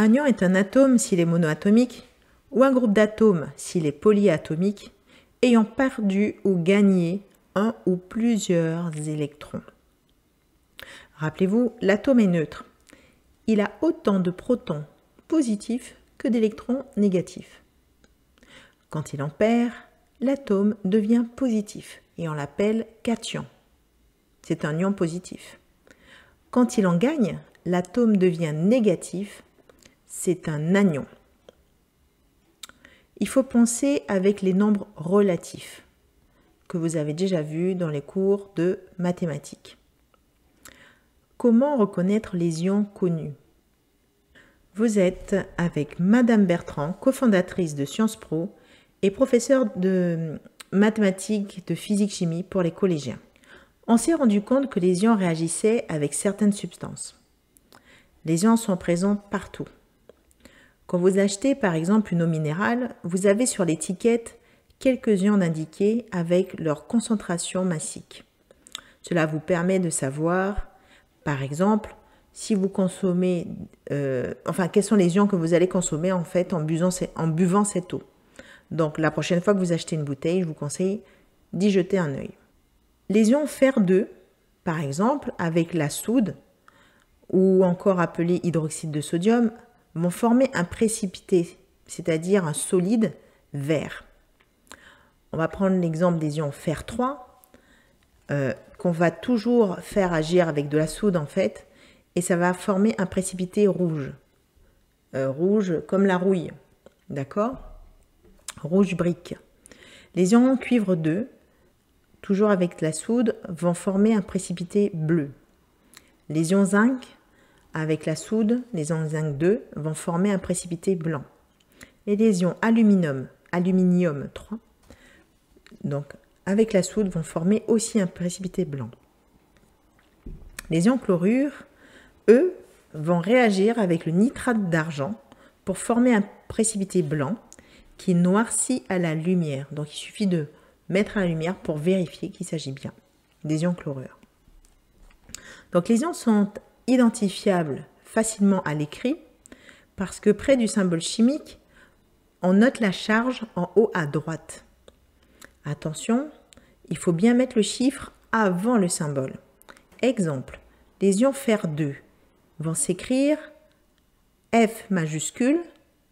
Un ion est un atome s'il est monoatomique ou un groupe d'atomes s'il est polyatomique ayant perdu ou gagné un ou plusieurs électrons. Rappelez-vous, l'atome est neutre. Il a autant de protons positifs que d'électrons négatifs. Quand il en perd, l'atome devient positif et on l'appelle cation. C'est un ion positif. Quand il en gagne, l'atome devient négatif. C'est un anion. Il faut penser avec les nombres relatifs que vous avez déjà vus dans les cours de mathématiques. Comment reconnaître les ions connus? Vous êtes avec Madame Bertrand, cofondatrice de Sciences Po et professeure de mathématiques, de physique-chimie pour les collégiens. On s'est rendu compte que les ions réagissaient avec certaines substances. Les ions sont présents partout. Quand vous achetez par exemple une eau minérale, vous avez sur l'étiquette quelques ions indiqués avec leur concentration massique. Cela vous permet de savoir, par exemple, si vous consommez, quels sont les ions que vous allez consommer en fait en buvant cette eau. Donc la prochaine fois que vous achetez une bouteille, je vous conseille d'y jeter un œil. Les ions fer-2, par exemple, avec la soude, ou encore appelé hydroxyde de sodium, vont former un précipité, c'est-à-dire un solide vert. On va prendre l'exemple des ions fer3, qu'on va toujours faire agir avec de la soude en fait, et ça va former un précipité rouge. Rouge comme la rouille, d'accord? Rouge brique. Les ions cuivre 2, toujours avec la soude, vont former un précipité bleu. Les ions zinc, avec la soude, les ions zinc 2 vont former un précipité blanc. Et les ions aluminium 3, donc avec la soude, vont former aussi un précipité blanc. Les ions chlorure, eux, vont réagir avec le nitrate d'argent pour former un précipité blanc qui noircit à la lumière. Donc il suffit de mettre à la lumière pour vérifier qu'il s'agit bien des ions chlorure. Donc les ions sont identifiables facilement à l'écrit parce que près du symbole chimique, on note la charge en haut à droite. Attention, il faut bien mettre le chiffre avant le symbole. Exemple, les ions fer2 vont s'écrire F majuscule,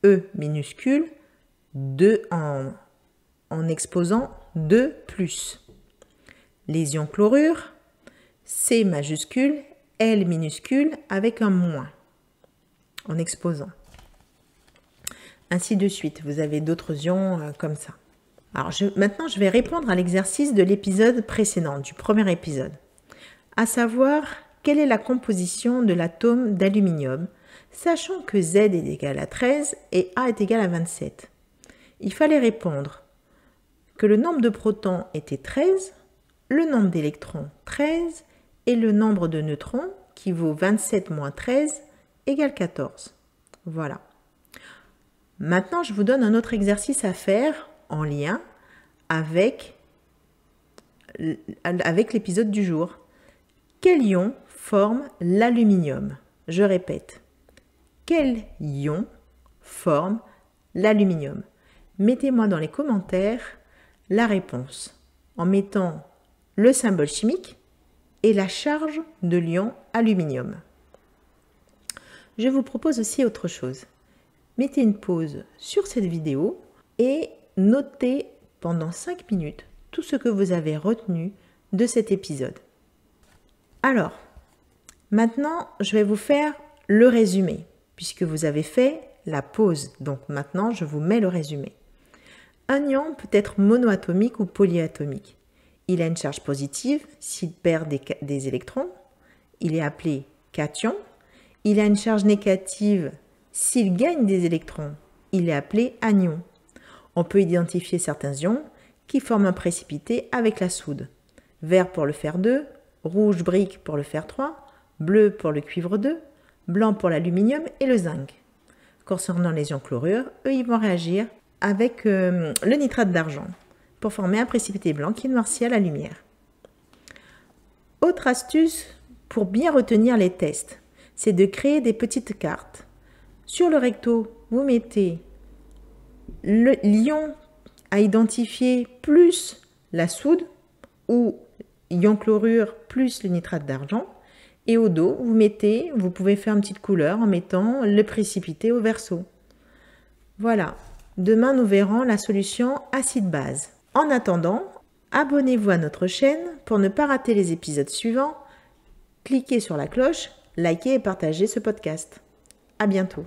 E minuscule, 2 en exposant 2 plus. Les ions chlorure, C majuscule, L minuscule avec un moins en exposant. Ainsi de suite, vous avez d'autres ions comme ça. Alors maintenant, je vais répondre à l'exercice de l'épisode précédent, du premier épisode, à savoir quelle est la composition de l'atome d'aluminium, sachant que Z est égal à 13 et A est égal à 27. Il fallait répondre que le nombre de protons était 13, le nombre d'électrons 13 et le nombre de neutrons qui vaut 27 moins 13 égale 14. Voilà. Maintenant, je vous donne un autre exercice à faire en lien avec l'épisode du jour. Quel ion forme l'aluminium? Je répète. Quel ion forme l'aluminium? Mettez-moi dans les commentaires la réponse en mettant le symbole chimique et la charge de l'ion aluminium. Je vous propose aussi autre chose. Mettez une pause sur cette vidéo et notez pendant 5 minutes tout ce que vous avez retenu de cet épisode. Alors, maintenant, je vais vous faire le résumé, puisque vous avez fait la pause. Donc maintenant, je vous mets le résumé. Un ion peut être monoatomique ou polyatomique. Il a une charge positive s'il perd des électrons. Il est appelé cation. Il a une charge négative s'il gagne des électrons. Il est appelé anion. On peut identifier certains ions qui forment un précipité avec la soude. Vert pour le fer2, rouge brique pour le fer3, bleu pour le cuivre 2, blanc pour l'aluminium et le zinc. Concernant les ions chlorure, eux, ils vont réagir avec le nitrate d'argent pour former un précipité blanc qui noircit à la lumière. Autre astuce pour bien retenir les tests, c'est de créer des petites cartes. Sur le recto, vous mettez le l'ion à identifier plus la soude ou ion chlorure plus le nitrate d'argent. Et au dos, vous pouvez faire une petite couleur en mettant le précipité au verso. Voilà, demain nous verrons la solution acide-base. En attendant, abonnez-vous à notre chaîne pour ne pas rater les épisodes suivants. Cliquez sur la cloche, likez et partagez ce podcast. À bientôt.